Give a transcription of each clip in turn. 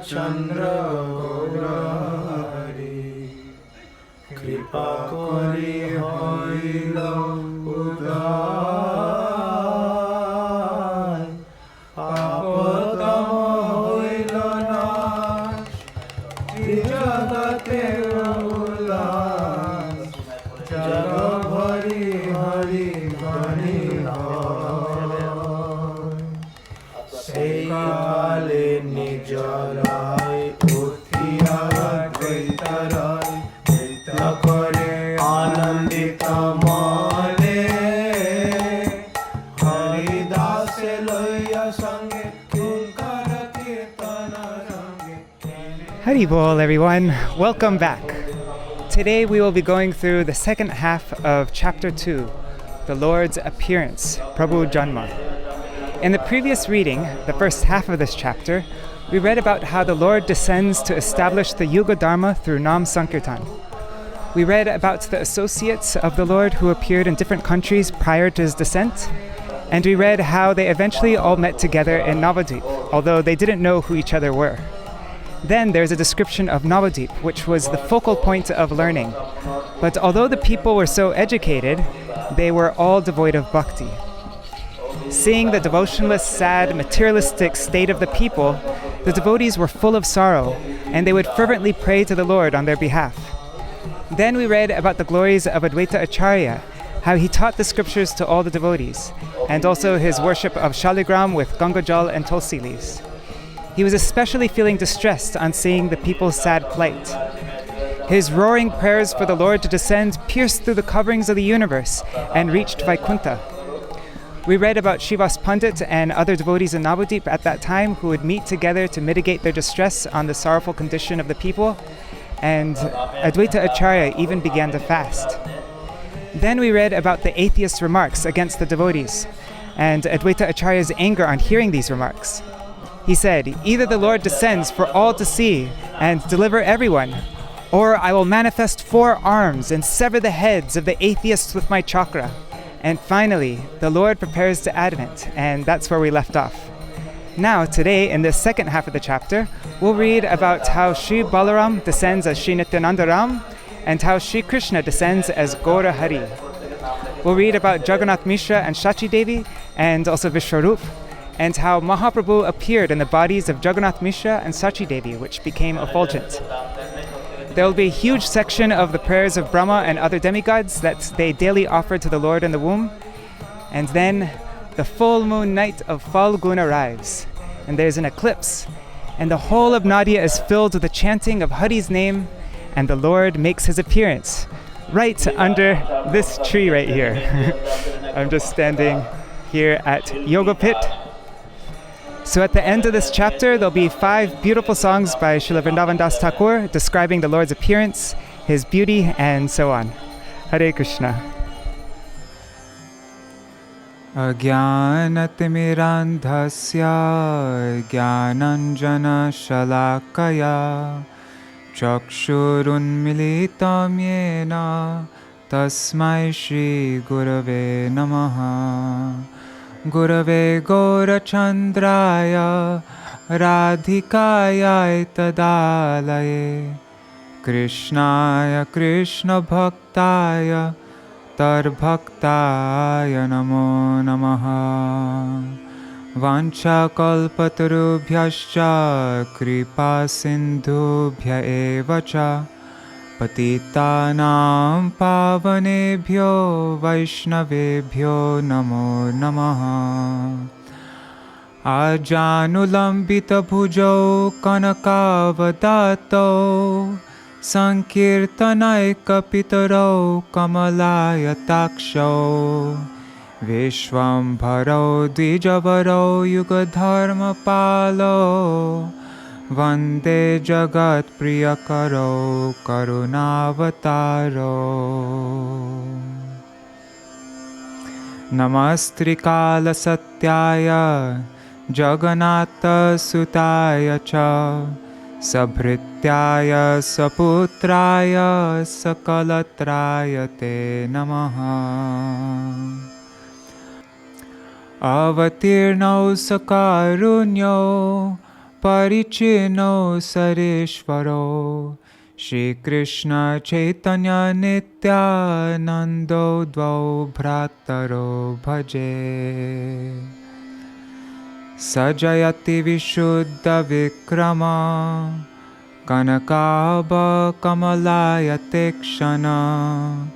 Chandra Gaurari Kripa Kori Hoilo Udai Apotamo Hoilo Nash Trijagate Ulas Jagabhari Hari Gani Seikale Nijarai Uthiya Dvaitarai Dvaita Kore Anandita Mane Haridase Loya Sange Kinkara Kirtana Range. Hari Bol, everyone. Welcome back. Today we will be going through the second half of Chapter 2, the Lord's Appearance, Prabhu Janma. In the previous reading, the first half of this chapter, we read about how the Lord descends to establish the Yuga Dharma through Nam Sankirtan. We read about the associates of the Lord who appeared in different countries prior to his descent, and we read how they eventually all met together in Navadvip, although they didn't know who each other were. Then there's a description of Navadvip, which was the focal point of learning. But although the people were so educated, they were all devoid of bhakti. Seeing the devotionless, sad, materialistic state of the people, the devotees were full of sorrow, and they would fervently pray to the Lord on their behalf. Then we read about the glories of Advaita Acharya, how he taught the scriptures to all the devotees, and also his worship of Shaligram with Ganga Jal and Tulsi leaves. He was especially feeling distressed on seeing the people's sad plight. His roaring prayers for the Lord to descend pierced through the coverings of the universe and reached Vaikuntha. We read about Srivas Pandit and other devotees in Navadvip at that time who would meet together to mitigate their distress on the sorrowful condition of the people, and Advaita Acharya even began to fast. Then we read about the atheist remarks against the devotees, and Advaita Acharya's anger on hearing these remarks. He said, "Either the Lord descends for all to see and deliver everyone, or I will manifest 4 arms and sever the heads of the atheists with my chakra." And finally, the Lord prepares to advent, and that's where we left off. Now, today, in the second half of the chapter, we'll read about how Sri Balaram descends as Sri Nityananda Ram, and how Sri Krishna descends as Gaura Hari. We'll read about Jagannath Mishra and Shachi Devi, and also Vishwarup, and how Mahaprabhu appeared in the bodies of Jagannath Mishra and Shachi Devi, which became effulgent. There will be a huge section of the prayers of Brahma and other demigods that they daily offer to the Lord in the womb. And then the full moon night of Falgun arrives, and there's an eclipse, and the whole of Nadia is filled with the chanting of Hari's name, and the Lord makes his appearance right under this tree right here. I'm just standing here at Yoga Pit. So at the end of this chapter, there'll be 5 beautiful songs by Srila Vrindavan Das Thakur describing the Lord's appearance, his beauty, and so on. Hare Krishna. Ajnanatirandhasya jnananjana shalakaya chakshurunmilitam yena tasmai Shri Gurave Namaha. Gurave Gaurachandraya Radhikaya Tadalaye Krishnaya Krishna Bhaktaya Tarbhaktaya Namo Namaha. Vancha kalpatarubhyascha kripa sindhubhya evacha Patitanam pavanebhyo vaishnavebhyo namo namaha. Ajanulambita bhujau kanakavadato sankirtanaika pitaro kamalayataksho Vishwambharo dvijavaro yugadharma palo Vande Jagat Priyakaro Karunavataro. Namastrikala Satyaya Jagannatha Sutaya Cha Sabhrityaya Saputraya Sakalatraya Te Namaha. Avatirnau Sakarunyo परिचिनो सरेश्वरो Shri Krishna Chaitanya Nityanando Dvau Bhrataro Bhaje Sajayati Vishuddha Vikrama Kanakabha Kamalaya Tekshana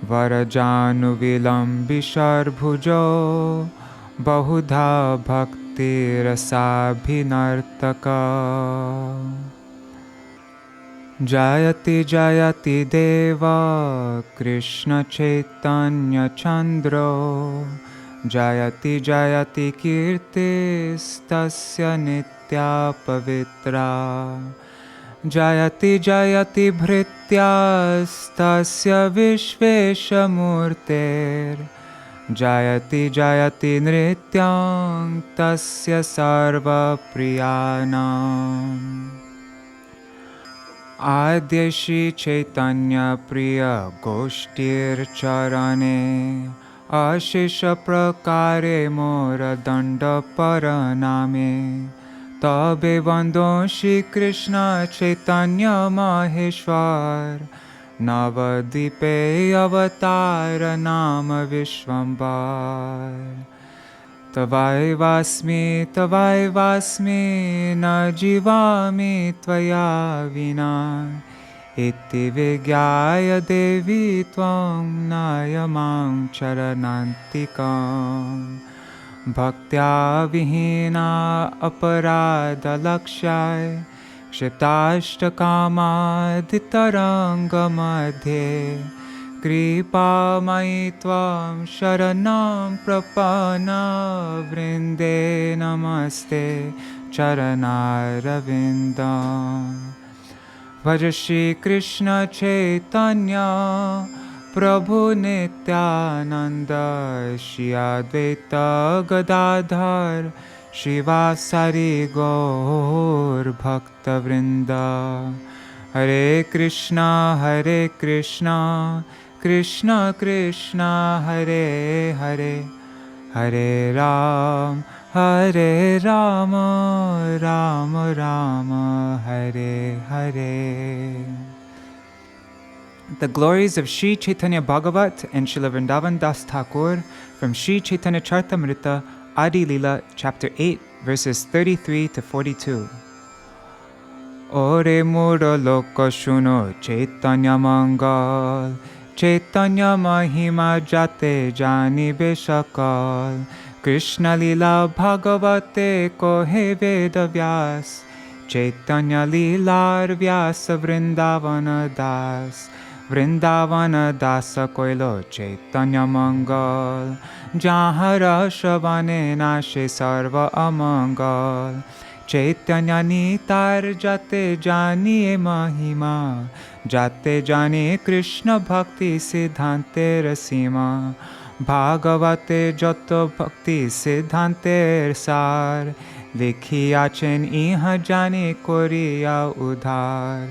Varajanu Vilambishar Bhujo Bahudha Bhakti Rasabhinartaka Jayati Jayati Deva Krishna Chaitanya Chandro Jayati Jayati Kirtis Tasya Nitya Pavitra Jayati Jayati Bhrityas Tasya Vishvesha Murter Jayati Jayati Nrityam Tasya Sarva Priyanam Adya Shri Chaitanya Priya Goshtir Charane Ashisha Prakare Mora Danda Paraname Tabe Vando Shri Krishna Chaitanya Maheshwar Navadipe Avatara Nama Vishwambar Tavai vasmi na jivami tvaya vina Iti vigyaya devi tvam nayamam charanantikam Bhaktya vihina aparada lakshay Kshiptashtakama ditaranga madhe Kripa mai tvam sharanam prapana vrinde namaste charanarvindam Bhaja Shri Krishna Chaitanya Prabhu Nityananda Shri Advaita Gadadhar Shivasari Gaur Bhakta Vrinda Hare Krishna Krishna Krishna Hare Hare Hare Ram Rama Rama Hare Hare. The glories of Sri Caitanya-bhāgavata and Srila Vrindavan Das Thakur from Sri Chaitanya Charitamrita Adi Lila chapter 8 verses 33 to 42. Ore mura loka shuno Chaitanya mangal Chaitanya mahima jate jani beshakal Krishna lila bhagavate kohe veda vyas Chaitanya lilar vyasa vrindavana das Vrindavana dasa koilo Chaitanya mangal Jahara shavane nashe sarva amangal Chaitanya nitar jate janiye mahima Jate jane Krishna bhakti siddhante rasima Bhagavate joto bhakti siddhante sar Likhiyachen iha jane koriya udhar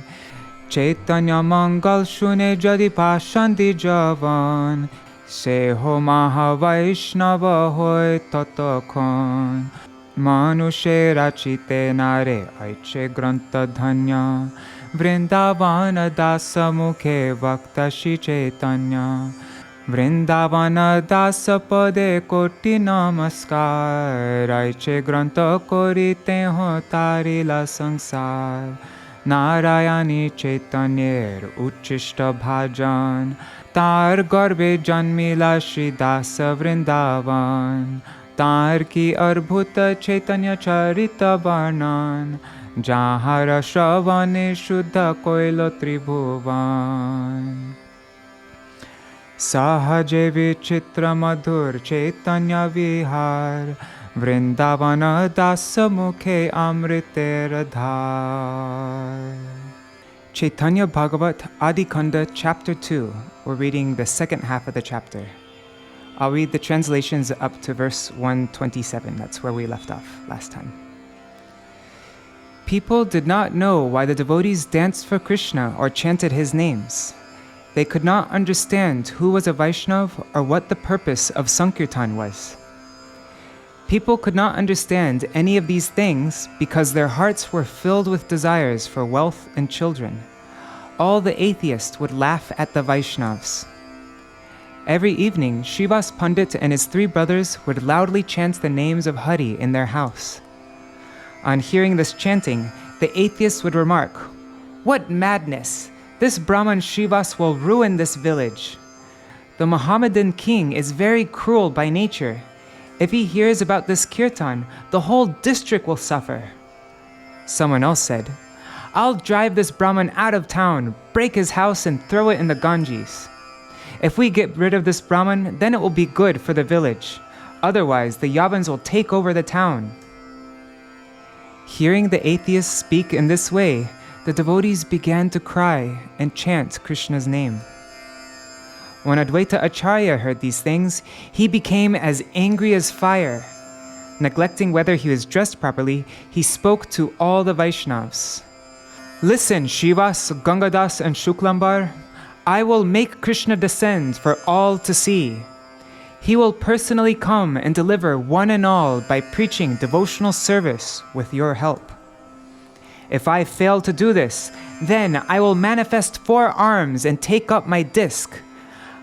Chaitanya mangal shune jadi pashandi javan Seho maha vaishnava hoy tatakhon Manushe rachite nare aiche granta dhanya Vrindavana dasa mukhe vakta Shri Chaitanya Vrindavana dasa pade koti namaskar Aiche granta korite ho tarila sansar Narayani Chaitanyer uchishta bhajan Tar garbe janmila Shri dasa Vrindavan Tar ki arbhuta Chaitanya charita varnan Jahara shravane shuddha koilo tribhuvan Sahaje vichitra madhur Chaitanya vihar Vrindavana dasa mukhe amriter dhar. Caitanya-bhāgavata Ādi-khaṇḍa chapter 2. We're reading the second half of the chapter. I'll read the translations up to verse 127. That's where we left off last time. People did not know why the devotees danced for Krishna or chanted his names. They could not understand who was a Vaishnav or what the purpose of Sankirtan was. People could not understand any of these things because their hearts were filled with desires for wealth and children. All the atheists would laugh at the Vaishnavas. Every evening, Srivas Pandit and his 3 brothers would loudly chant the names of Hari in their house. On hearing this chanting, the atheists would remark, "What madness! This Brahman Srivas will ruin this village. The Mohammedan king is very cruel by nature. If he hears about this kirtan, the whole district will suffer." Someone else said, "I'll drive this Brahman out of town, break his house and throw it in the Ganges. If we get rid of this Brahman, then it will be good for the village. Otherwise, the Yavans will take over the town." Hearing the atheists speak in this way, the devotees began to cry and chant Krishna's name. When Advaita Acharya heard these things, he became as angry as fire. Neglecting whether he was dressed properly, he spoke to all the Vaishnavas. "Listen, Srivas, Gangadas, and Shuklambar, I will make Krishna descend for all to see. He will personally come and deliver one and all by preaching devotional service with your help. If I fail to do this, then I will manifest 4 arms and take up my disc.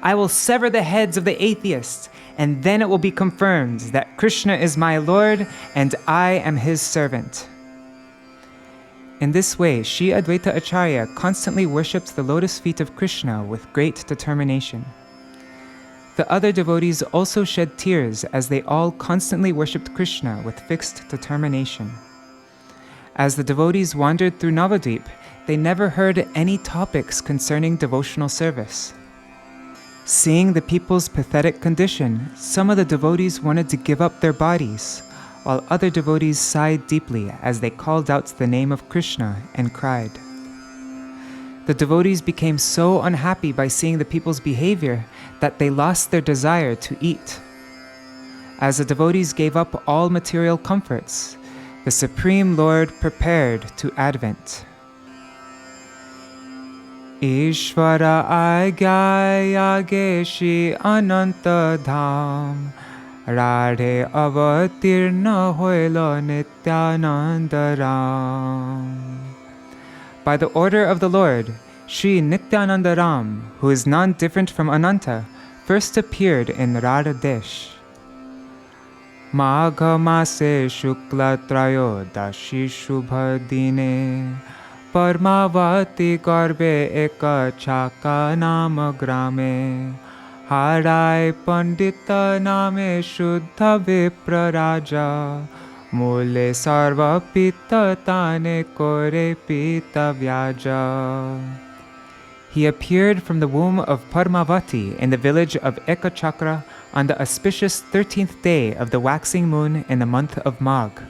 I will sever the heads of the atheists, and then it will be confirmed that Krishna is my Lord and I am his servant." In this way, Sri Advaita Acharya constantly worshipped the lotus feet of Krishna with great determination. The other devotees also shed tears as they all constantly worshipped Krishna with fixed determination. As the devotees wandered through Navadvip, they never heard any topics concerning devotional service. Seeing the people's pathetic condition, some of the devotees wanted to give up their bodies, while other devotees sighed deeply as they called out the name of Krishna and cried. The devotees became so unhappy by seeing the people's behavior that they lost their desire to eat. As the devotees gave up all material comforts, the Supreme Lord prepared to Advent. Ishvara Agyaya Geshi Ananta Dham Radhe Avatirna Hoilo Nityananda Ram. By the order of the Lord, Sri Nityananda Ram, who is non-different from Ananta, first appeared in Radha Desh. Magha Mase Shukla Trayo Dashi Shubha Dine Parmavati Garbe Eka Chaka Nama Grame Harai Pandita Name Shuddha Vipra Raja Mule Sarva Pita Tane Kore Pita Vyaja. He appeared from the womb of Parmavati in the village of Ekachakra on the auspicious 13th day of the waxing moon in the month of Magh.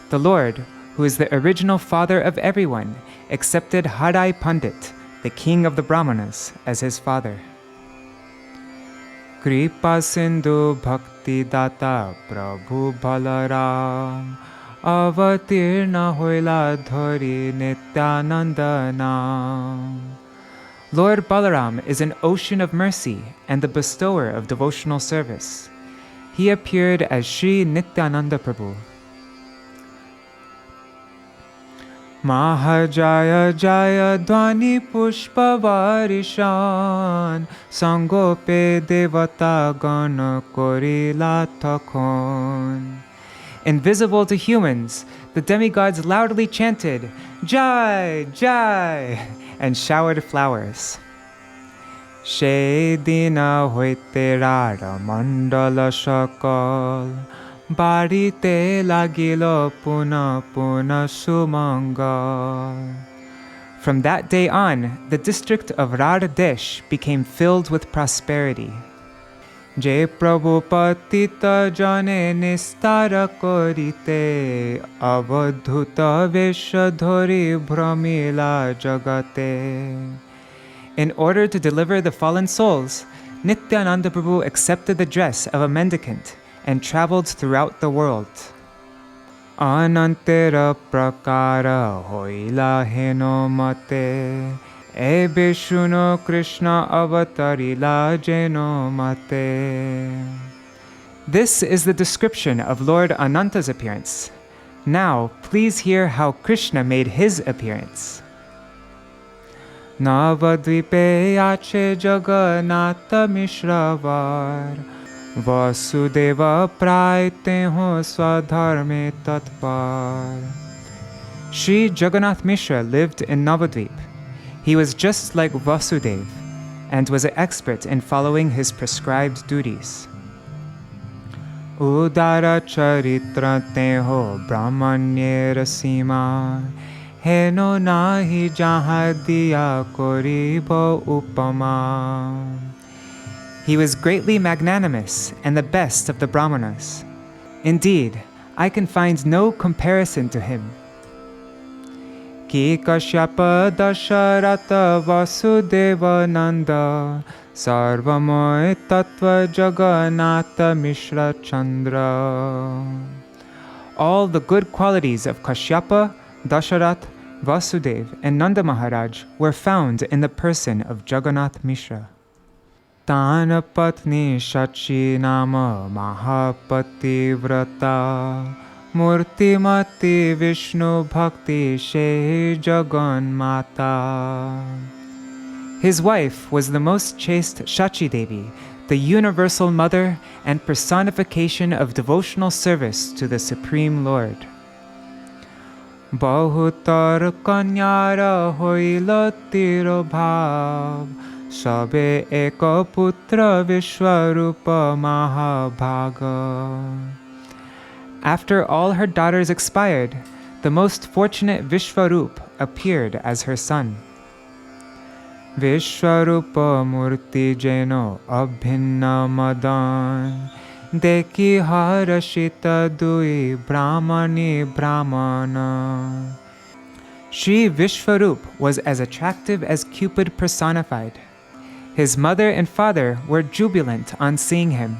The Lord, who is the original father of everyone, accepted Harai Pandit, the king of the Brahmanas, as his father. Kripa Sindhu Bhakti Data Prabhu Balaram Avatirna Hoila Dhari Nityananda Nam. Lord Balaram is an ocean of mercy and the bestower of devotional service. He appeared as Sri Nityananda Prabhu. Mahajaya Jaya Dwani Pushpa Varishan Sangope Devata Gana Korila Takon. Invisible to humans, the demigods loudly chanted, "Jai, Jai," and showered flowers. She dina hoite rara mandala sakal Barite lagilo puna puna sumangal. From that day on, the district of Radhadesh became filled with prosperity. Je Prabhu Patita Jane Nistara Korite Avadhuta Veshadhori Brahmila Jagate. In order to deliver the fallen souls, Nityananda Prabhu accepted the dress of a mendicant and traveled throughout the world. Anantera prakara hoila heno mate ebe shuno Krishna avatarila jeno mate. This is the description of Lord Ananta's appearance. Now, please hear how Krishna made his appearance. Navadvipe ache Jagannatha Mishravar Vasudeva praite ho swadharme tatpar. Shri Jagannath Mishra lived in Navadvip. He was just like Vasudev and was an expert in following his prescribed duties. Udara charitra teho brahmanye rasima heno nahi jaha diya koribo upama. He was greatly magnanimous and the best of the brahmanas. Indeed, I can find no comparison to him. Ki Kashyapa Dasharata Vasudeva Nanda Sarvamoy Tattva Jagannatha Mishra Chandra. All the good qualities of Kashyapa, Dasharat, Vasudev, and Nanda Maharaj were found in the person of Jagannath Mishra. Tana Patni Shachi Nama Mahapati Vrata Murtimati Vishnu Bhakti She Jagan Mata. His wife was the most chaste Shachi Devi, the universal mother and personification of devotional service to the Supreme Lord. Bahutar Kanyara Hoila Tiro Bhav Sabe Eka Putra Vishwarupa Mahabhaga. After all her daughters expired, the most fortunate Vishwarup appeared as her son. Vishwarupa Murti Jeno Abhinna Madan Deki Harashita Dui Brahmani Brahmana. Shri Vishwarup was as attractive as Cupid personified. His mother and father were jubilant on seeing him.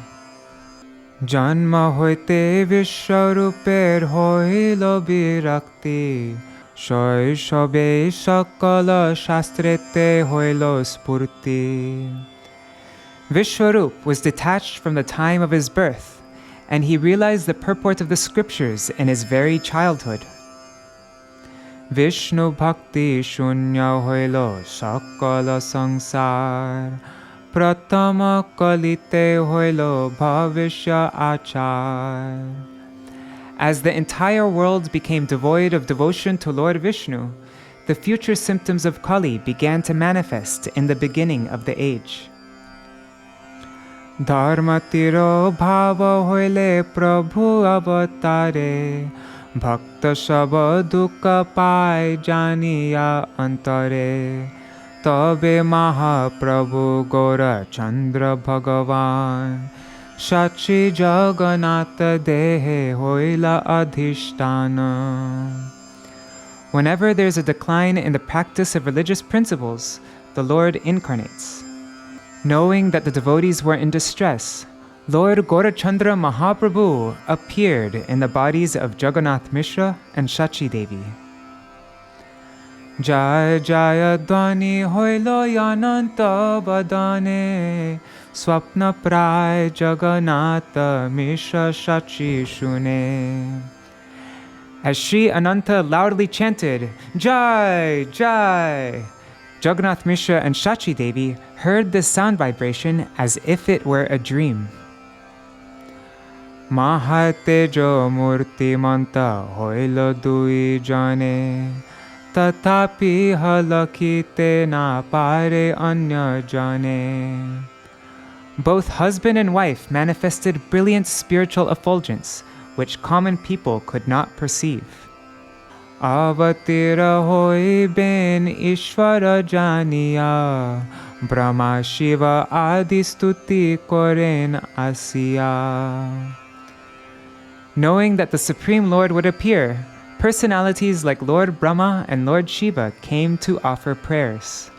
Janma hoite Vishwaruper hoilo birakti Shoishobe sakala shastrete hoilo spurti. Vishwarup was detached from the time of his birth, and he realized the purport of the scriptures in his very childhood. Vishnu bhakti shunya hoilo sakala sangsar Pratama kalite hoilo bhavishya achar. As the entire world became devoid of devotion to Lord Vishnu, the future symptoms of Kali began to manifest in the beginning of the age. Dharmatiro bhava hoile prabhu avatare Bhakta shava dukha pai janiya antare Tabe Mahaprabhu Gora Chandra Bhagavan Shachi Jagannatha Dehe Hoila Adhishtana. Whenever there is a decline in the practice of religious principles, the Lord incarnates. Knowing that the devotees were in distress, Lord Gaurachandra Mahaprabhu appeared in the bodies of Jagannath Mishra and Shachi Devi. Jaya Jaya Dwani Hoilo Yananta Vadane Swapna Pray Jagannatha Mishra Shachi Shune. As Sri Ananta loudly chanted, Jai, Jai, Jagannath Mishra and Shachi Devi heard this sound vibration as if it were a dream. Mahatejo Murti Manta Hoilo Dui Jane Tatapi halakite na pare anya jane. Both husband and wife manifested brilliant spiritual effulgence, which common people could not perceive. Avatira hoi ben Ishvara janiya, Brahma Shiva adi stuti koren asiya. Knowing that the Supreme Lord would appear, personalities like Lord Brahma and Lord Shiva came to offer prayers.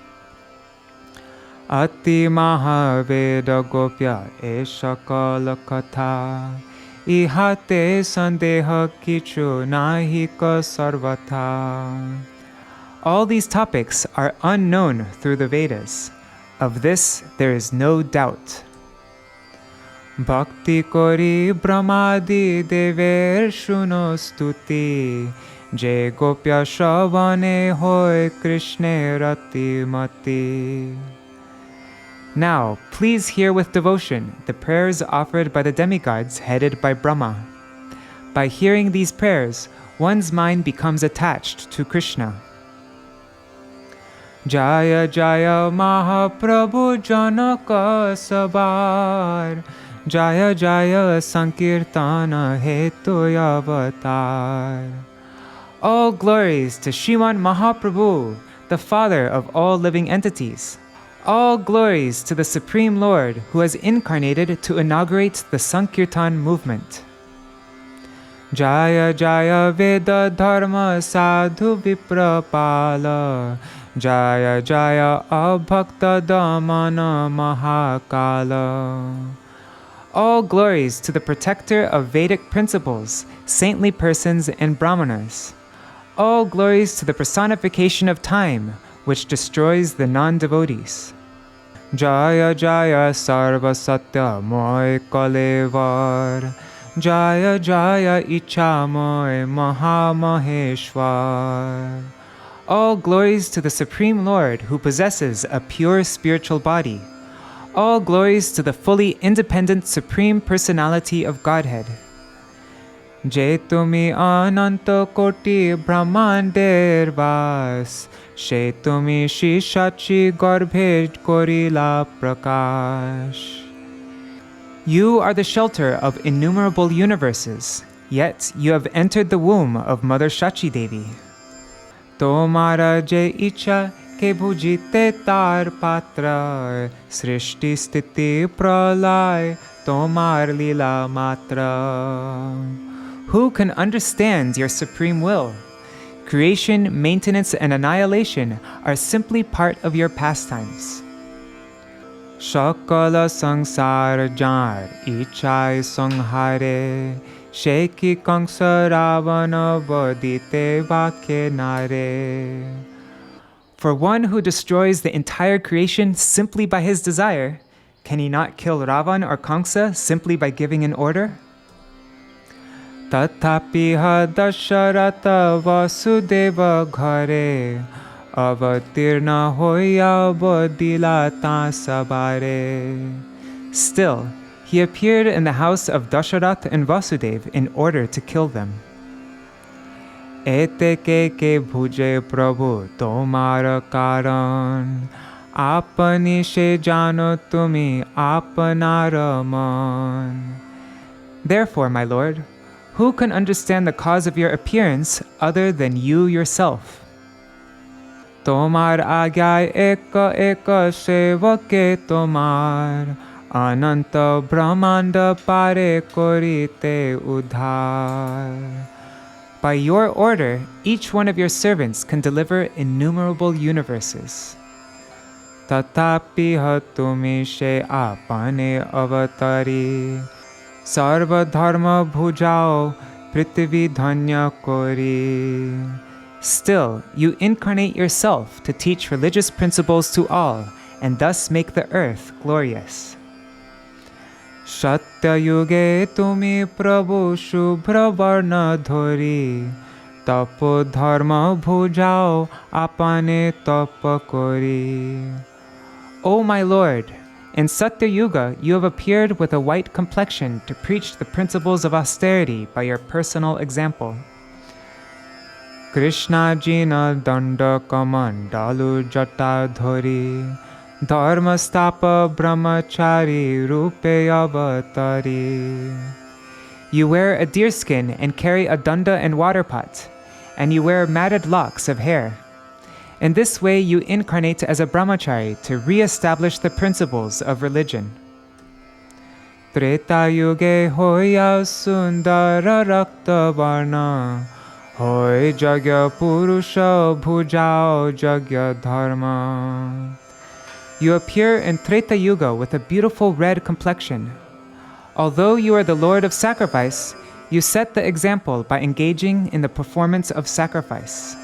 Ati Mahaveda Gopya Eshakala Katha Ihate Sandeha Kichu Nahika Sarvata. All these topics are unknown through the Vedas. Of this there is no doubt. Bhakti kori brahmadi dever shuno stuti, je gopya shavane hoy Krishna rati mati. Now, please hear with devotion the prayers offered by the demigods headed by Brahma. By hearing these prayers, one's mind becomes attached to Krishna. Jaya Jaya Mahaprabhu Janaka Sabar, Jaya Jaya Sankirtana Hetu Avatar. All glories to Sriman Mahaprabhu, the father of all living entities. All glories to the Supreme Lord who has incarnated to inaugurate the Sankirtan movement. Jaya Jaya Veda Dharma Sadhu Viprapala, Jaya Jaya Abhakta Damana Mahakala. All glories to the protector of Vedic principles, saintly persons and brahmanas. All glories to the personification of time, which destroys the non-devotees. Jaya Jaya Sarva Satya Moy Kalevar, Jaya Jaya Ichamoy Maha Maheshwar. All glories to the Supreme Lord who possesses a pure spiritual body. All glories to the fully independent Supreme Personality of Godhead. Je tumi ananta koti brahmander vas, she tumi shishachi garbhe korila prakash. You are the shelter of innumerable universes, yet you have entered the womb of Mother Shachi Devi. Tomara je icha ke bhujite tar patra, srishti stiti pralay tomar lila matra. Who can understand your supreme will? Creation, maintenance, and annihilation are simply part of your pastimes. Shakala sangsar jar ichai sanghare, sheki kangsa ravana vadite vakhe nare. For one who destroys the entire creation simply by his desire, can he not kill Ravan or Kangsa simply by giving an order? Tatapiha Dasharata Vasudeva Ghare, avatirna hoya bodilata sabare. Still, he appeared in the house of Dasharatha and Vasudev in order to kill them. Ete ke bhuje prabhu tomara karan, apani she jano tumi apanaraman. Therefore, my Lord, who can understand the cause of your appearance other than you yourself? Tomar agyay eka eka sevake tomar, ananta brahmanda pare korite udhar. By your order, each one of your servants can deliver innumerable universes. Tatapi hatumi she apane avatari, sarva dharma bhujao prithvi dhanya kori. Still, you incarnate yourself to teach religious principles to all, and thus make the earth glorious. Satya yuge tumi prabhu shubhra varna dhori, tapo dharma bhujao apane tapa kori. O my Lord, in Satya Yuga you have appeared with a white complexion to preach the principles of austerity by your personal example. Krishna jina danda kamandalu jata dhori, dharma stapa brahmachari rupe avatari. You wear a deerskin and carry a danda and water pot, and you wear matted locks of hair. In this way you incarnate as a brahmachari to re-establish the principles of religion. Treta yuge hoya sundara rakta varna, hoy jagya purusha bhujao jagya dharma. You appear in Treta Yuga with a beautiful red complexion. Although you are the Lord of sacrifice, you set the example by engaging in the performance of sacrifice.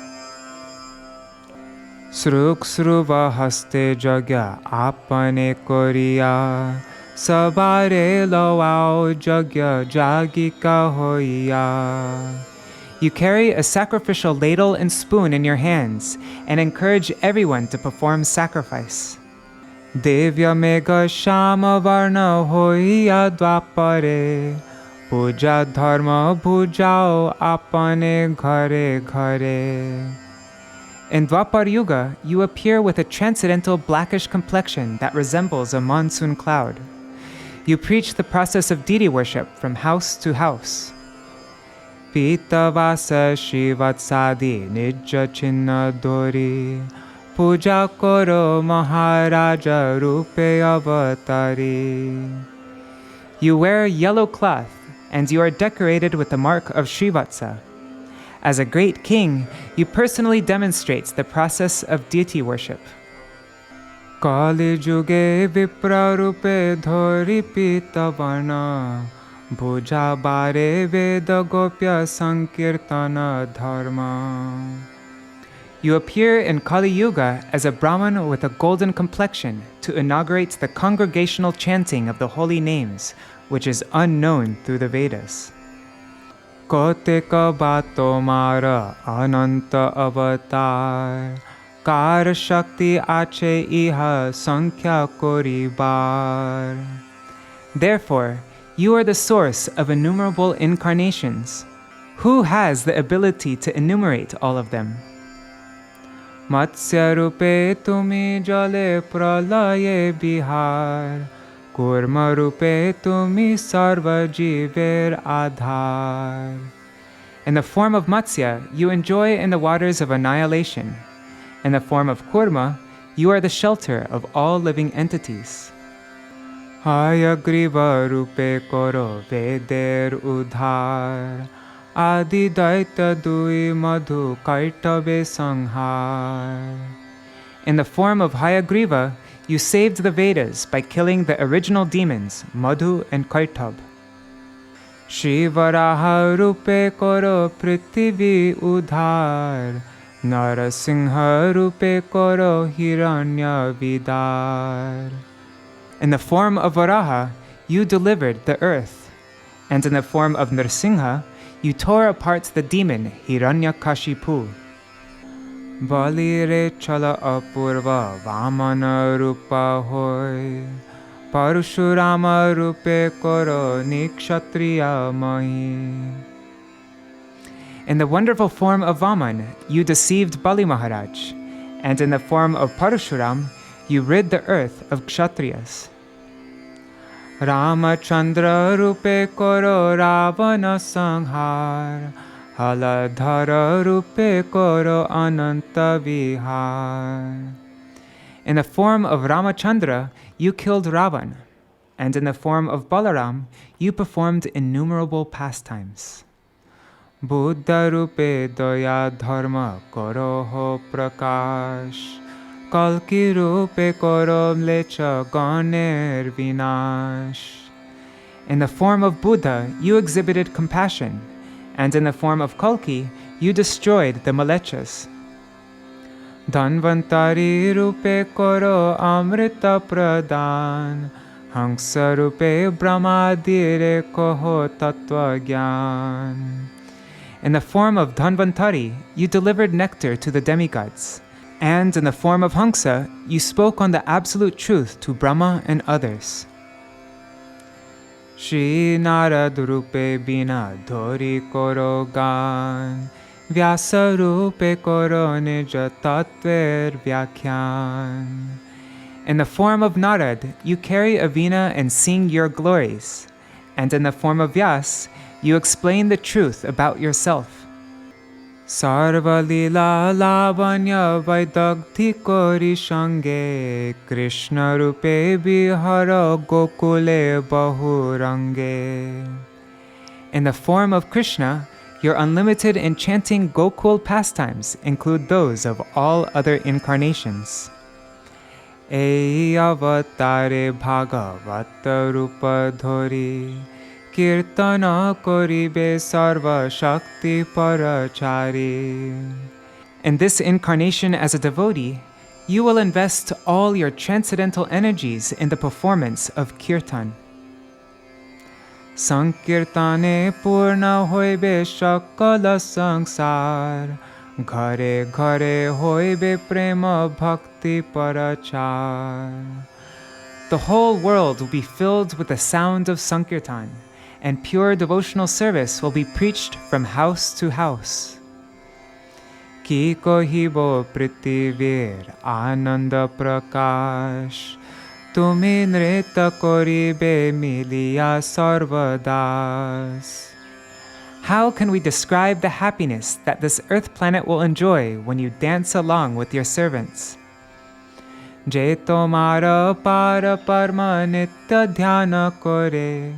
Sruk sruva haste jagya apane koriya, sabare loao jagya jagika hoya. You carry a sacrificial ladle and spoon in your hands and encourage everyone to perform sacrifice. Devya mega shama varna hoya dvapare, puja dharma bhujao apane ghare ghare. In Dwapar Yuga, you appear with a transcendental blackish complexion that resembles a monsoon cloud. You preach the process of deity worship from house to house. Pitavasa Shivatsadi Nijja Chinna Dori, Puja Koro Maharaja Rupe Avatari. You wear yellow cloth, and you are decorated with the mark of Srivatsa. As a great king, you personally demonstrate the process of deity worship. Kali Juge Vipra Rupe Dhori Pitavarna, Bhuja Bare Veda Gopya Sankirtana Dharma. You appear in Kali Yuga as a Brahman with a golden complexion to inaugurate the congregational chanting of the holy names, which is unknown through the Vedas. Koteka bato mara ananta avatar, kar shakti ache iha sankhya koribar. Therefore, you are the source of innumerable incarnations. Who has the ability to enumerate all of them? Matsya rupe tumi jale pralaye bihar, Kurma rupe tumi sarva jiver adhar. In the form of Matsya, you enjoy in the waters of annihilation. In the form of Kurma, you are the shelter of all living entities. Hayagriva rupe koro veder udhar, Adi-daita dui madhu kaitabe sanghar. In the form of Hayagriva, you saved the Vedas by killing the original demons, Madhu and Kaitab. Shivaraha rupe koro prithivi udhar, Narasingha rupe koro hiranya vidar. In the form of Varaha, you delivered the earth, and in the form of Narsingha, you tore apart the demon Hiranyakashipu. Balire chala apurva vamana rupa hoy, Parushurama rupe koro nikshatriya mahi. In the wonderful form of Vaman, you deceived Bali Maharaj, and in the form of Parashuram, you rid the earth of Kshatriyas. Ramachandra rupe koro Ravana sanghar, Haladhara rupe koro ananta vihar. In the form of Ramachandra, you killed Ravan, and in the form of Balaram, you performed innumerable pastimes. Buddha rupe daya dharma koro ho prakash, Kalki rupe koro mlecha ganer vinash. In the form of Buddha, you exhibited compassion, and in the form of Kalki, you destroyed the Malechas. Dhanvantari rupe koro amrita pradhan, Hangsa rupe brahmadire koho tattva gyan. In the form of Dhanvantari, you delivered nectar to the demigods, and in the form of Hangsa, you spoke on the absolute truth to Brahma and others. Shri Narad rupe bina dhori koro gan, Vyasa rupe koro nija tattver vyakhyan. In the form of Narad, you carry a veena and sing your glories, and in the form of Vyas, you explain the truth about yourself. Sarva lila lavanya vaidagthi kori shange, Krishna rupe bihara gokule bahurange. In the form of Krishna, your unlimited enchanting Gokul pastimes include those of all other incarnations. Ei avatare bhagavata rupa dhori, Kirtana koribe sarva shakti parachari. In this incarnation as a devotee, You will invest all your transcendental energies in the performance of kirtan. Sankirtane purna hoibe shakala sangsar, ghare ghare hoibe prema bhakti parachar. The whole world will be filled with the sound of Sankirtan, and pure devotional service will be preached from house to house. Ki kohibo prithivir ananda prakash, tumi nrita koribe miliya sarvadas. How can we describe the happiness that this earth planet will enjoy when you dance along with your servants? Je tomara para parma nitya dhyana kore,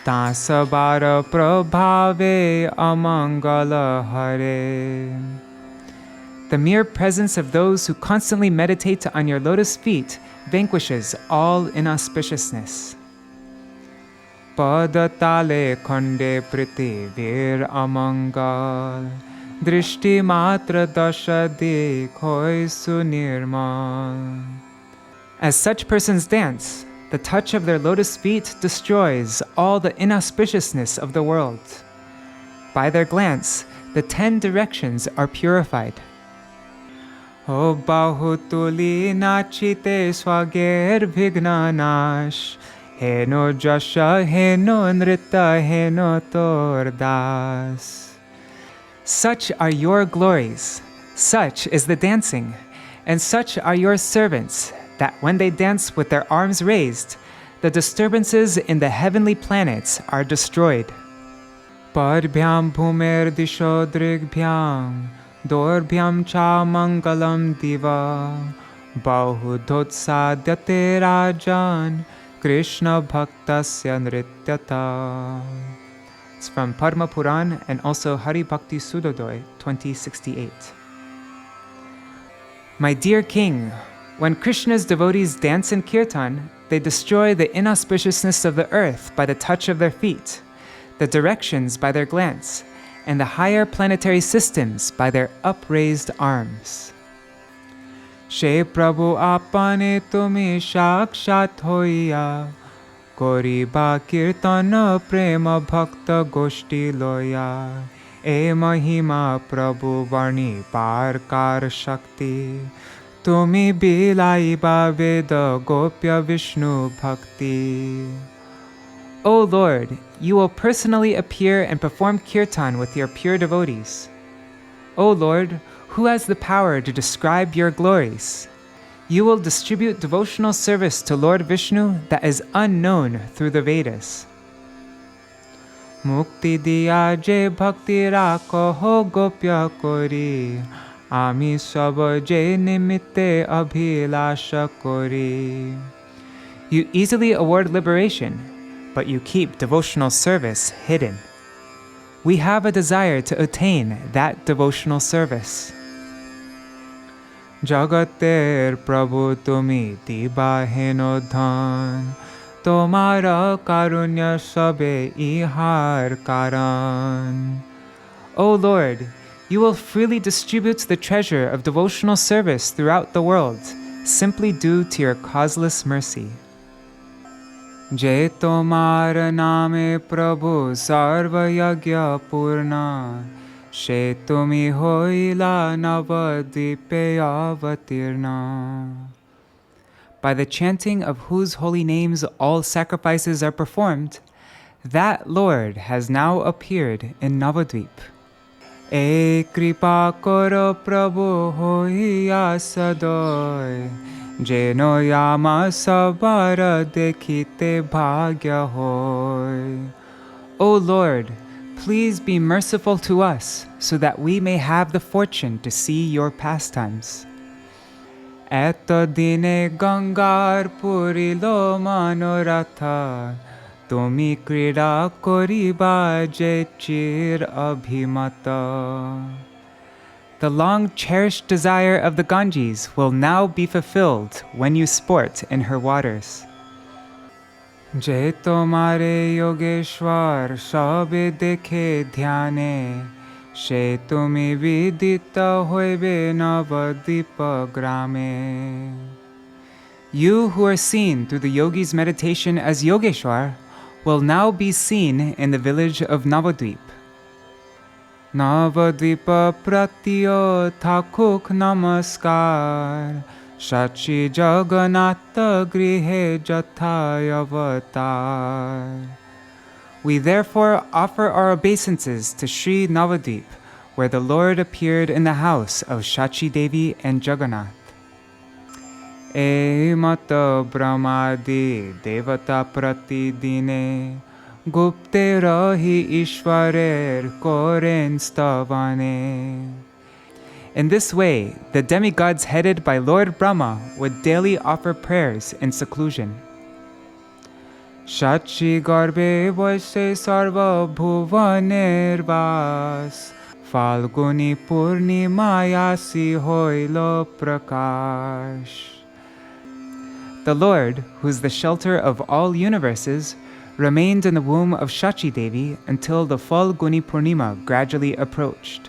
ta sabara prabhave amangala hare. The mere presence of those who constantly meditate on your lotus feet vanquishes all inauspiciousness. Padatale khande prithivir amangal, drishti matra dasha dekhoi sunirmal. As such persons dance, the touch of their lotus feet destroys all the inauspiciousness of the world. By their glance, the 10 directions are purified. O bahutuli nachite swager vignanash, heno jasha heno nrita heno tordas. Such are your glories, such is the dancing, and such are your servants, that when they dance with their arms raised, the disturbances in the heavenly planets are destroyed. Parbhyam bhumer disho drigbhyam, dorbhyam cha mangalam diva, bahudotsadyate rajan, Krishna bhaktasya nrityata. It's from Padma Puran and also Hari Bhakti Sudodoy 2068. My dear king, when Krishna's devotees dance in kirtan, they destroy the inauspiciousness of the earth by the touch of their feet, the directions by their glance, and the higher planetary systems by their upraised arms. She Prabhu apane tumi shakshat hoiya, koriba kirtana prema bhakta goshti loya, e mahima Prabhu varni parkar shakti, tumi bilaiba veda gopya Vishnu bhakti. O Lord, you will personally appear and perform kirtan with your pure devotees. O Lord, who has the power to describe your glories? You will distribute devotional service to Lord Vishnu that is unknown through the Vedas. Mukti diya je bhakti rakho ho gopya kori, ami sab je nimitte abhilasha kori. You easily award liberation, but you keep devotional service hidden. We have a desire to attain that devotional service. Jagater Prabhu tumi diba heno dhan, tomara karunya sabe ihar karan. O Lord, you will freely distribute the treasure of devotional service throughout the world, simply due to your causeless mercy. Je tomar name Prabhu sarva yagya purna, she tumi hoila navadipe avatirna. By the chanting of whose holy names all sacrifices are performed, that Lord has now appeared in Navadvip. E kripa koro Prabhu hoiya sadoy, jeno yama sabara dekhite bhagya hoy. O Lord, please be merciful to us so that we may have the fortune to see your pastimes. Eto dine gangar purilo manoratha, tumi krida koriba je chir abhimata. The long-cherished desire of the Ganges will now be fulfilled when you sport in her waters. Je tomare yogeshwar sabe dekhe dhyane, she tumi vidita hoibe navadipa grame. You who are seen through the yogi's meditation as Yogeshwar will now be seen in the village of Navadvip. Navadvipa pratyo thakuk namaskar, Shachi Jagannatha grihe jatha-avatar. We therefore offer our obeisances to Sri Navadvip, where the Lord appeared in the house of Shachi Devi and Jagannath. E mata brahmadi devata pratidine, gupte rahi ishwarer koren stavane. In this way, the demigods headed by Lord Brahma would daily offer prayers in seclusion. Shachi garbe vaise sarva bhuvaner vas, Falguni purnimayasi hoilo prakash. The Lord, who is the shelter of all universes, remained in the womb of Shachi Devi until the Falguni Purnima gradually approached.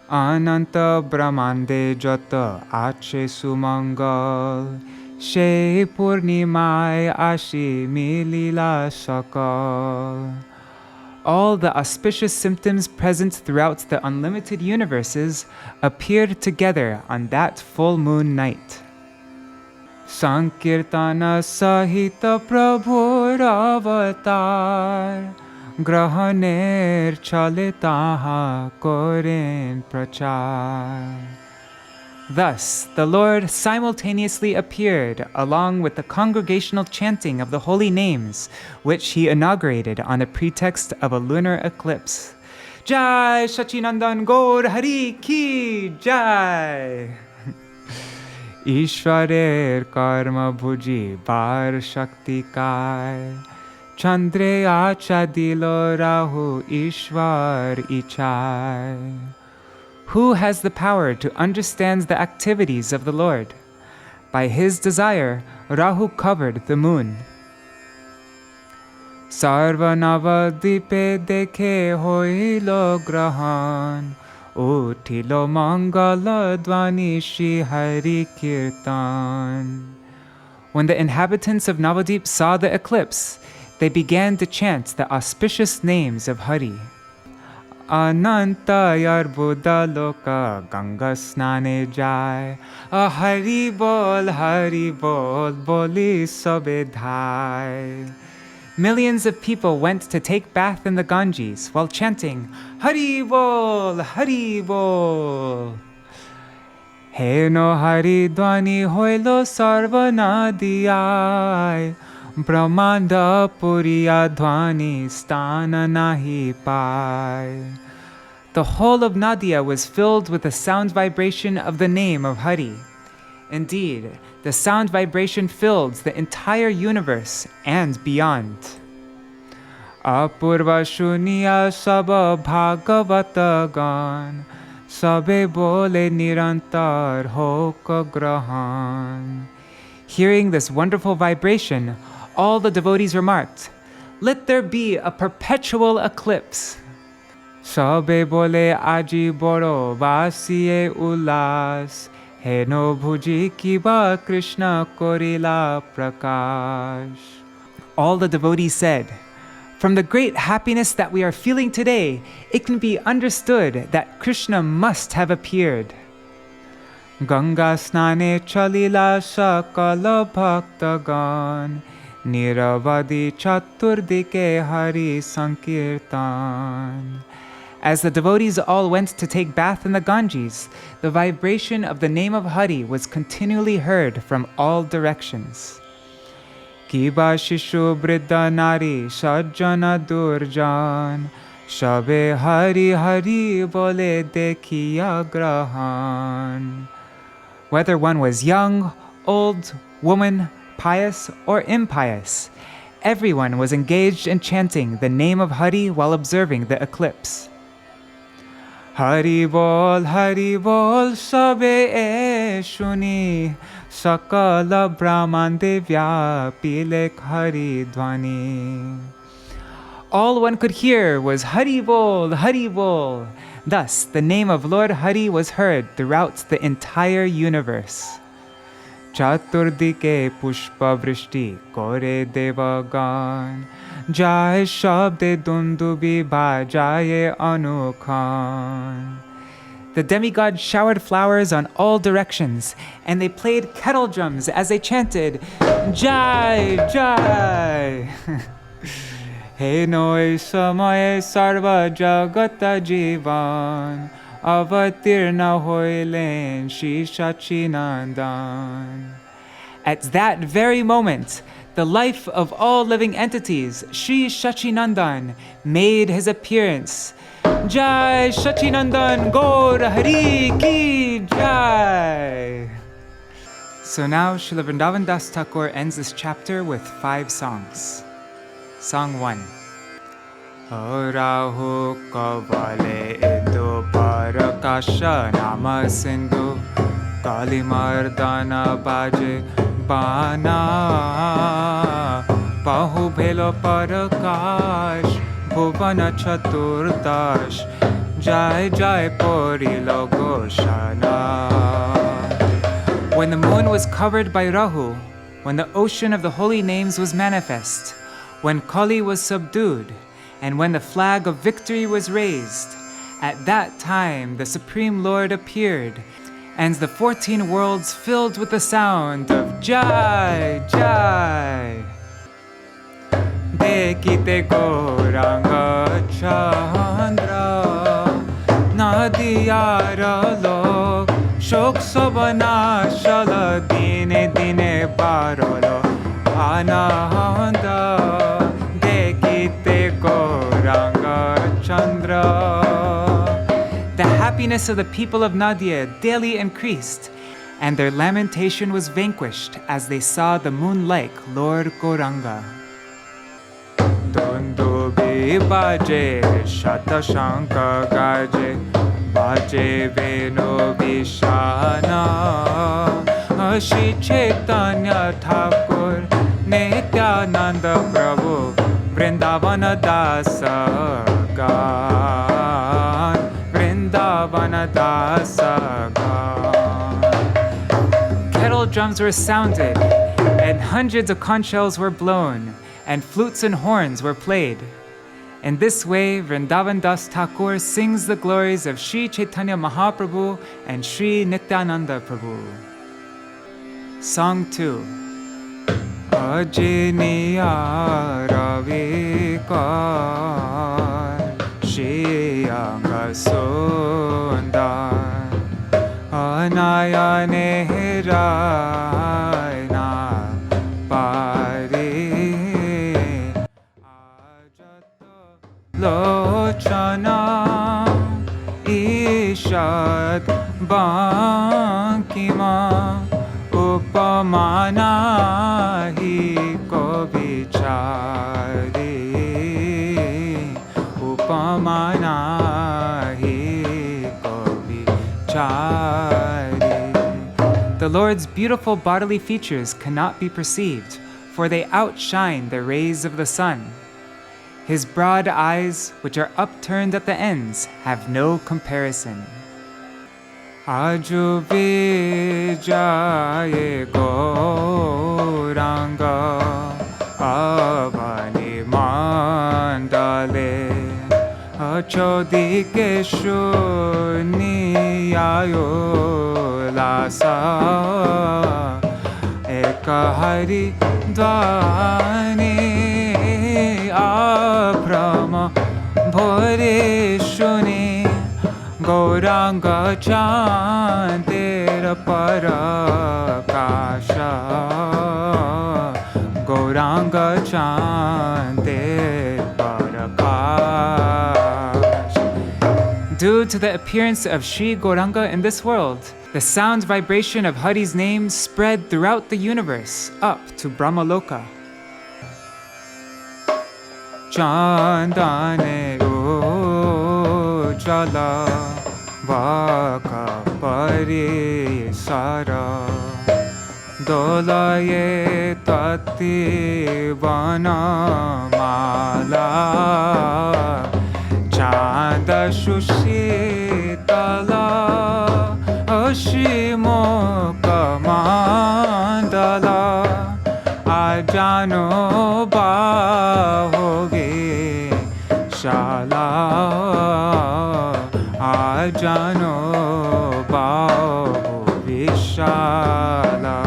Ananta Brahmande Jata Ache Sumangal, She Purnimai Ashi Milila Sakal. All the auspicious symptoms present throughout the unlimited universes appeared together on that full moon night. Sankirtana Sahita Prabhur Avatar, Grahaner Chalitaha Koren Prachar. Thus, the Lord simultaneously appeared along with the congregational chanting of the holy names, which he inaugurated on the pretext of a lunar eclipse. Jai Shachinandan Gaur Hari Ki Jai! Ishwarer Karma Bhuji Bar Shakti Kai, Chandre Acha Dilo Rahu Ishwar Ichai. Who has the power to understand the activities of the Lord? By his desire, Rahu covered the moon. Sarva Navadvipe dekhe hoilo grahan, Utilo mangala dvani Shri Hari Kirtan. When the inhabitants of Navadvip saw the eclipse, they began to chant the auspicious names of Hari. Ananta Yarbuda Loka Ganga Snane Jai, Hari Bol Boli Sobe Dhai. Millions of people went to take bath in the Ganges while chanting Hari Bol, Hari Bol. He no Hari Dwani Hoilo Sarva Nadiyai, Brahmanda Puriya Dhwani Stana Nahi Pai. The whole of Nadia was filled with the sound vibration of the name of Hari. Indeed, the sound vibration filled the entire universe and beyond. Apurva Shuniya Saba Bhagavata Gan, Sabe Bole Nirantar Hoka Grahan. Hearing this wonderful vibration, all the devotees remarked, "Let there be a perpetual eclipse." Sabe bole aji boro vasiye ulas, Heno bhuji kiba Krishna korila prakash. All the devotees said, "From the great happiness that we are feeling today, it can be understood that Krishna must have appeared." Ganga snane chalila sakala bhaktagan, Niravadi Chaturdike Hari Sankirtan. As the devotees all went to take bath in the Ganges, the vibration of the name of Hari was continually heard from all directions. Kiba Shishu Briddha Nari Sajjana Durjan, Shabe Hari Hari Bole Dekhiya Grahan. Whether one was young, old, woman, pious or impious, everyone was engaged in chanting the name of Hari while observing the eclipse. Hari bol sabe e shuni, Sakala Brahman Devya Pilek Hari Dhwani. All one could hear was Hari Bol, Hari Bol. Thus, the name of Lord Hari was heard throughout the entire universe. Chaturdike pushpa vrishti kore devagan, jai shabde dundubi bajaye anukhan. The demigod showered flowers on all directions, and they played kettle drums as they chanted, Jai, Jai! He noi samaye sarva jagata jivan, avatirna hoilen Caitanya-bhāgavata. At that very moment, the life of all living entities, Sri Caitanya-bhāgavata, made his appearance. Jai Caitanya-bhāgavata Gaur Hari Ki Jai! So now Srila Vrindavan Das Thakur ends this chapter with 5 songs. Song 1. Rahu Kavale Idu Parakasha Nama Sindhu Kali Mardana Baje Bana Bahu Bhelo Parakash Bhuvana Chaturdash Jai Jai Pori Logoshana. When the moon was covered by Rahu, when the ocean of the holy names was manifest, when Kali was subdued, and when the flag of victory was raised, at that time the Supreme Lord appeared, and the 14 worlds filled with the sound of Jai, Jai. Dekite Gauranga Chandra Nadiyara Lok Shok Sobana Shala Dine Dine Barolo Ananda Dekite Gauranga Chandra. The happiness of the people of Nadia daily increased, and their lamentation was vanquished as they saw the moon-like Lord Gauranga. Dundubi baje shata shanka gaje baje venu vishana Shri Chaitanya Thakur Nityananda Prabhu Vrindavana Dasa Gan Vrindavana Dasa Gan. Kettle drums were sounded, and hundreds of conch shells were blown, and flutes and horns were played. In this way, Vrindavan Das Thakur sings the glories of Sri Chaitanya Mahaprabhu and Sri Nityananda Prabhu. Song 2. Ajiniya Ravikar Shiyanga Sundar Anayane Raina Pari Lochana Ishad Bankima Upamana Hi Ko Vichari Upamana Hi Ko Vichari. The Lord's beautiful bodily features cannot be perceived, for they outshine the rays of the sun. His broad eyes, which are upturned at the ends, have no comparison. Aju vijaye Gauranga avani mandale achodike shuniyayo lasa ekahari dvani aprama bhore shuni Gauranga Chandera Parakasha Gauranga Chandera Parakasha. Due to the appearance of Sri Gauranga in this world, the sound vibration of Hari's name spread throughout the universe up to Brahmaloka. Chandane Ujala Vaka Parisara Dolaye ততে বনমালা চাঁদ সুশীতলা অসীম কমণ্ডলা আজানো বাহবে শালা আজানো বাহবে শালা.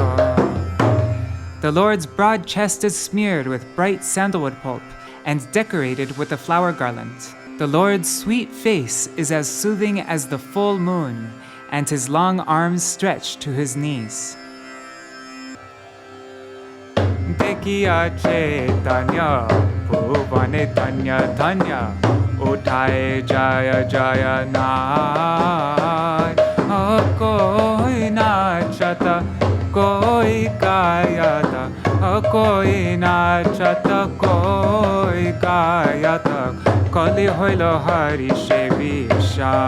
The Lord's broad chest is smeared with bright sandalwood pulp and decorated with a flower garland. The Lord's sweet face is as soothing as the full moon, and his long arms stretch to his knees. Dekiya Caitanya bhuvane dhanya dhanya uthaye jaya jaya naad. Koi nachata koi gayata koi nachata koi gayata kali hoilo hari she vishal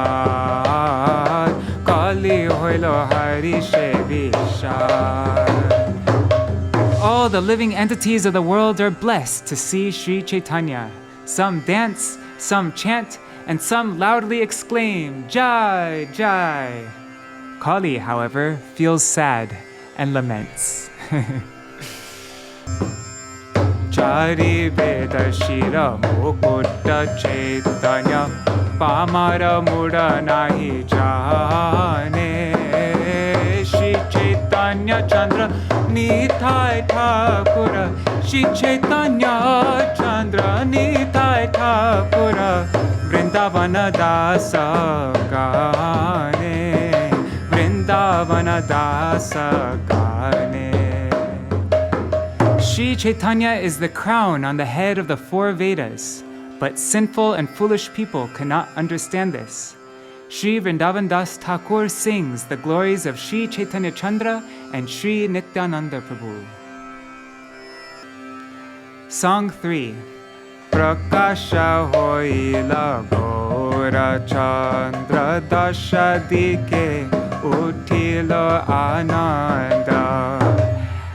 kali hoilo hari she vishal. All the living entities of the world are blessed to see Sri Caitanya. Some dance, some chant, and some loudly exclaim, Jai, Jai. Kali, however, feels sad and laments. Chari Veda Shira Mukutta Caitanya Pamara Muda Nahi Jane Shri Caitanya Chandra Nithai Thakura Shri Caitanya Chandra Nithai Thakura Vrindavana Dasa Gane Vrindavana Dasa Gane. Sri Caitanya is the crown on the head of the four Vedas, but sinful and foolish people cannot understand this. Sri Vrindavan Das Thakur sings the glories of Sri Chaitanya Chandra and Sri Nityananda Prabhu. Song 3. Prakasha hoila gora chandra dasha dike utilo ananda.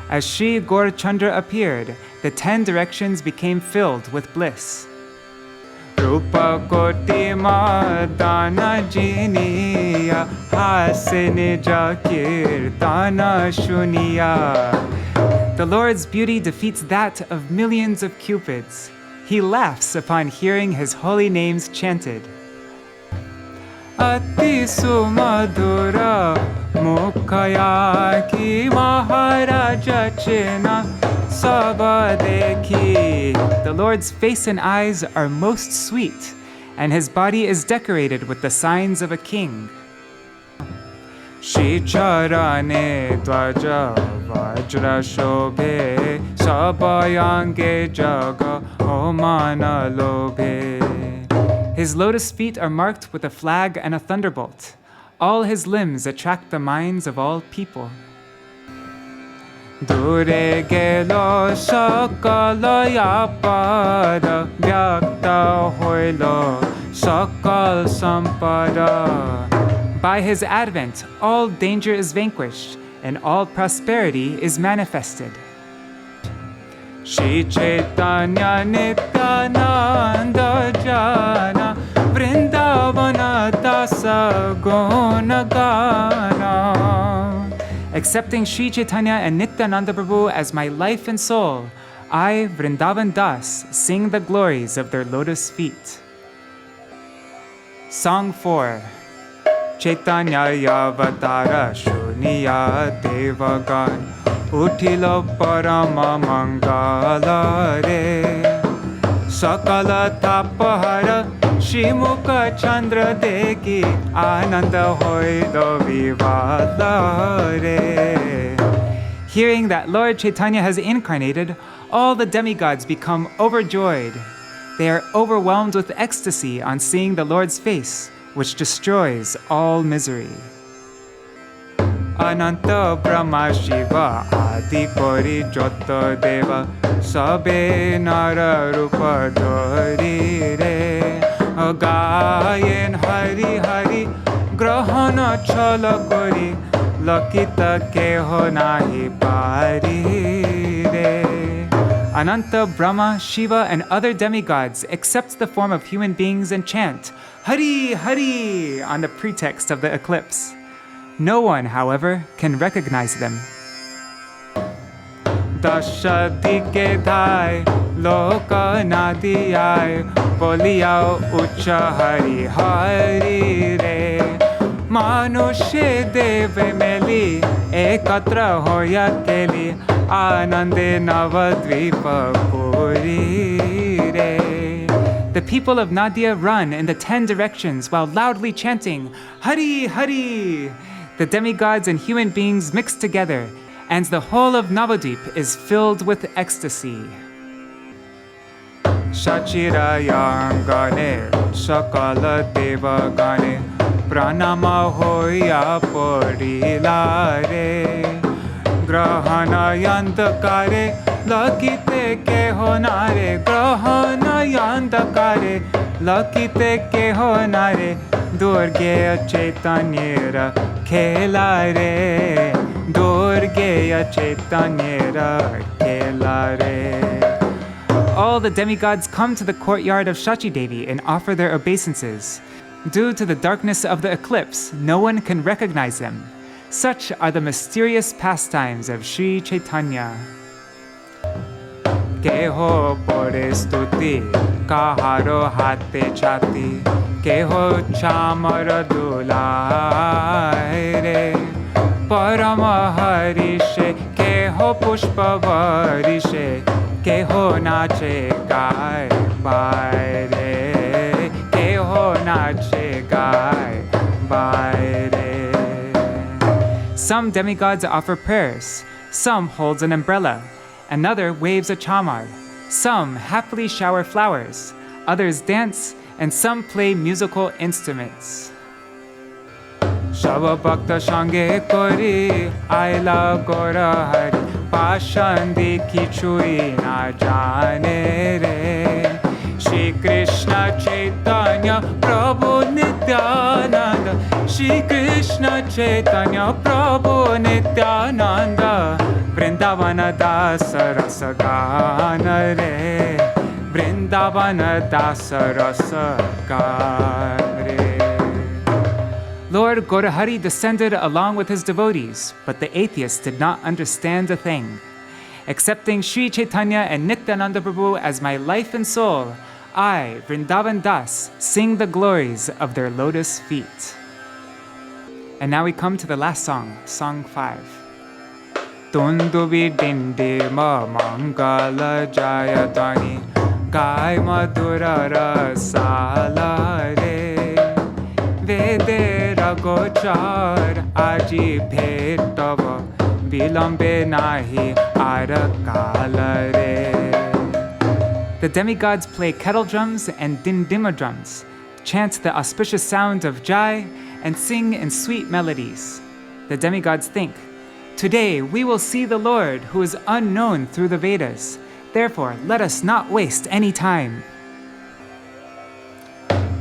As Sri Gaur Chandra appeared, the 10 directions became filled with bliss. Rupa koti madana jiniya hase nija kirtana shuniya. The Lord's beauty defeats that of millions of cupids. He laughs upon hearing his holy names chanted. Ati sumadura mukhaya ki maharaja chena sabadekhi. The Lord's face and eyes are most sweet, and his body is decorated with the signs of a king. Shri charane dvaja vajra shobhe sabayange jaga omana lobhe. His lotus feet are marked with a flag and a thunderbolt. All his limbs attract the minds of all people. Dure gelo sakala yapada vyakta hoilo sakal sampada. By his advent, all danger is vanquished and all prosperity is manifested. Shri Caitanya Nityananda Jana Vrindavana Dasa Gonagana. Accepting Sri Caitanya and Nityananda Prabhu as my life and soul, I, Vrindavan Das, sing the glories of their lotus feet. Song 4. Caitanya-bhāgavata shuniya devagan uthilo parama mangala re sakala tapahara shimukha chandra deki ananda hoilo vivala re. Hearing that Lord Chaitanya has incarnated, all the demigods become overjoyed. They are overwhelmed with ecstasy on seeing the Lord's face, which destroys all misery. Ananta Brahma Shiva Adi Kori Jotta Deva Sabe Nara Rupa Dhari Re Gayen Hari Hari Grahana Chala Kori Lakita Keho Nahi Pari Re. Ananta, Brahma, Shiva, and other demigods accept the form of human beings and chant Hari Hari on the pretext of the eclipse. No one, however, can recognize them. Dashadike dhai loka nadiyai boliyao ucha hari hari re manushe deve meli ekatra hoya keli anande navadvipa puri re. The people of Nadia run in the 10 directions while loudly chanting Hari Hari. The demigods and human beings mix together, and the whole of Navadvip is filled with ecstasy. Shachirayangane Sakala Devagane Pranama Hoya Porilare Grahanayandakare Lakite ke honare Grahanayandakare Lakite ke honare Durge Chaitanyera Khelare Durge Chaitanyera Khelare. All the demigods come to the courtyard of Shachi Devi and offer their obeisances. Due to the darkness of the eclipse, no one can recognize them. Such are the mysterious pastimes of Sri Chaitanya. Keho pore stuti, kaharo hate chati, keho chamara dulai re, parama harishe, keho pushpa varishe, keho nache gai bai re, keho nache gai bai re. Some demigods offer prayers, some holds an umbrella, another waves a chamar, some happily shower flowers, others dance, and some play musical instruments. Shava Bhakta Shange Kori Aila Gora Hari Pashandi Kichui Na Jane Re Shri Krishna Chaitanya Prabhu Nityananda Shri Krishna Chaitanya Prabhu Nityananda Vrindavana Dasa Rasa Gana Re Vrindavana Dasa Rasa Gana Re. Lord Gaurahari descended along with his devotees, but the atheists did not understand a thing. Accepting Sri Chaitanya and Nityananda Prabhu as my life and soul, I, Vrindavan Das, sing the glories of their lotus feet. And now we come to the last song, Song 5. Tunduvi dindi ma mangala jayatani gai madhura rasala re Vede ragochar aji bhet tava vilambe nahi arakala re. The demigods play kettle drums and dindima drums, chant the auspicious sound of Jai, and sing in sweet melodies. The demigods think, today we will see the Lord who is unknown through the Vedas. Therefore, let us not waste any time.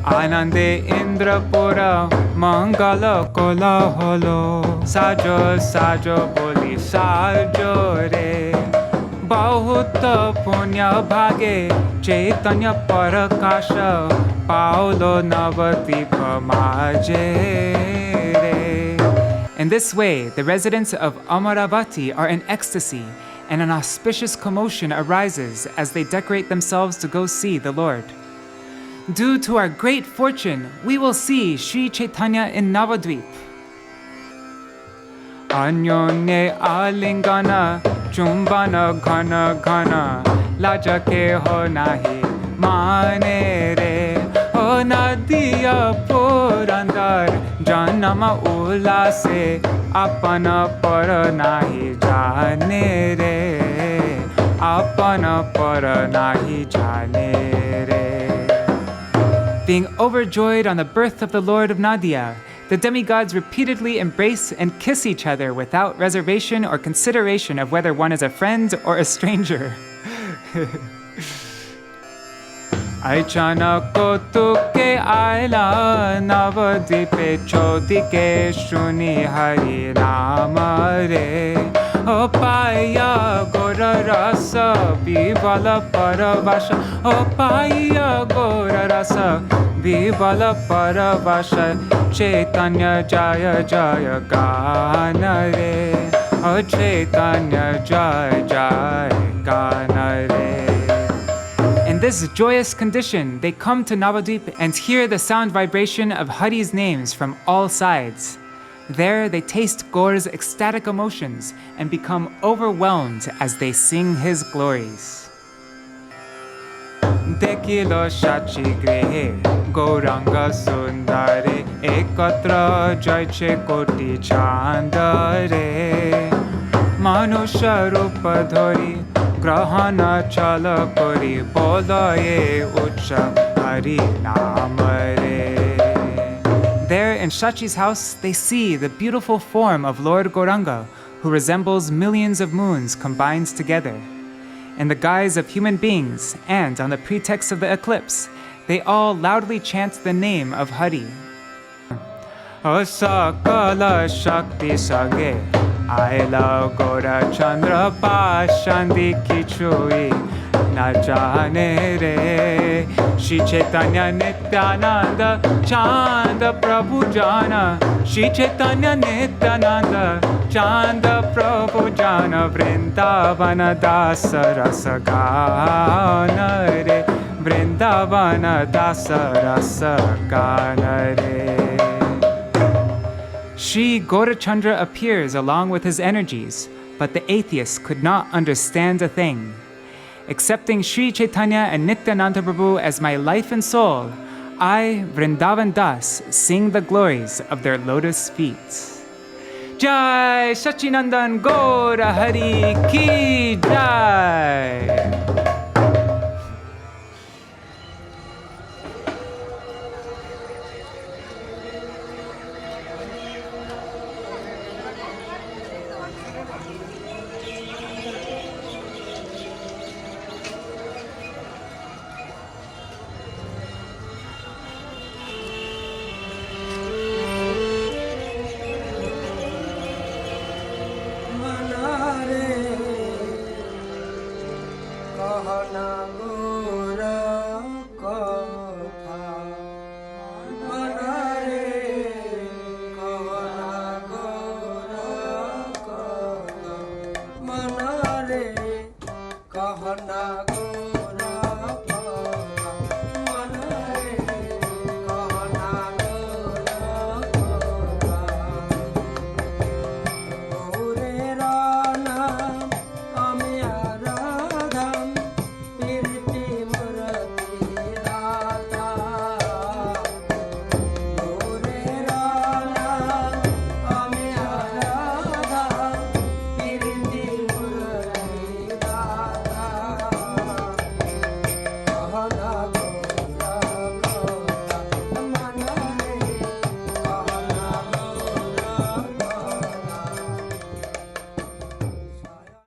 Anande Indrapura Mangala Kola Holo Sajo Sajo Boli Sajo Re Bahuta Punya Bhage Chaitanya Parakasha Paulo Navadvipa Maje Re. In this way, the residents of Amaravati are in ecstasy, and an auspicious commotion arises as they decorate themselves to go see the Lord. Due to our great fortune, we will see Sri Chaitanya in Navadvip. Anyone alingana, chumbana ghana ghana, laja ke ho nahi mane re. O nadiya purandar, janama ulase, apana par nahi jane re. Apana par nahi jane re. Being overjoyed on the birth of the Lord of Nadia, the demigods repeatedly embrace and kiss each other without reservation or consideration of whether one is a friend or a stranger. Aichana kotuke aila navadvipe chodike shuni hari nama re O Paya Gora Rasa Bivala Paravasha O Paya Gora Rasa Bivala Paravasha Chaitanya Jaya Jaya Gana Re O Chaitanya Jaya Jaya Gana Re. In this joyous condition, they come to Navadvip and hear the sound vibration of Hari's names from all sides. There they taste Gaura's ecstatic emotions and become overwhelmed as they sing his glories. Dekilo Shachi Grehe Gauranga Sundare Ekatra Jaiche Koti Chandare Manusha Rupa Dhori Grahana Chala Kori Bolaye Ucha Hari Namare. There in Shachi's house, they see the beautiful form of Lord Gauranga, who resembles millions of moons combined together. In the guise of human beings, and on the pretext of the eclipse, they all loudly chant the name of Hari. Asakala Shakti Sage Aila Gora Chandra Pashandi Kichui Najane Re Shri Chaitanya Nityananda Chanda Prabhu Jana Shri Chaitanya Nityananda Chanda Prabhu Jana Vrindavana Dasa Rasa Gana Re Vrindavana Dasa Rasa Gana Re. Sri Gaurachandra appears along with his energies, but the atheists could not understand a thing. Accepting Sri Chaitanya and Nityananda Prabhu as my life and soul, I, Vrindavan Das, sing the glories of their lotus feet. Jai Sachinandan Gaura Hari Ki Jai!